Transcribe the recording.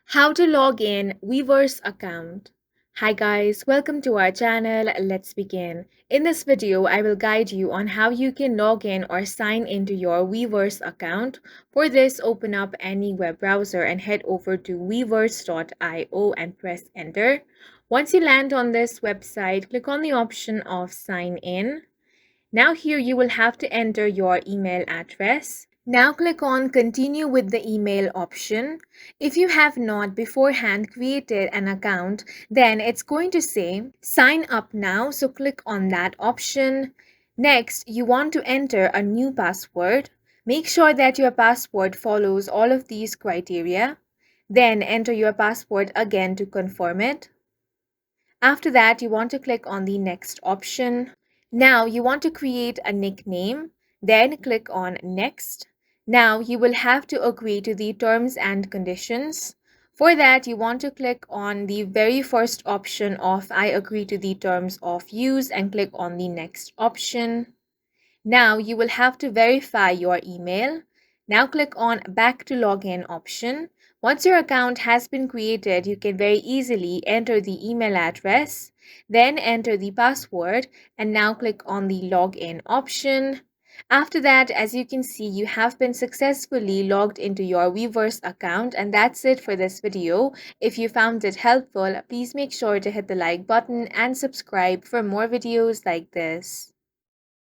How to log in WeVerse account. Hi guys, welcome to our channel. Let's begin. In this video, I will guide you on how you can log in or sign into your WeVerse account. For this, open up any web browser and head over to weverse.io and press enter. Once you land on this website, click on the option of sign in. Now here you will have to enter your email address. Now click on continue with the email option. If you have not beforehand created an account, then it's going to say sign up now. So click on that option. Next, you want to enter a new password. Make sure that your password follows all of these criteria. Then enter your password again to confirm it. After that, you want to click on the next option. Now you want to create a nickname, then click on next. Now you will have to agree to the terms and conditions. For that, you want to click on the very first option of I agree to the terms of use and click on the next option. Now you will have to verify your email. Now click on back to login option. Once your account has been created, you can very easily enter the email address, then enter the password, and now click on the login option. After that, as you can see, you have been successfully logged into your WeVerse account, and that's it for this video. If you found it helpful, please make sure to hit the like button and subscribe for more videos like this.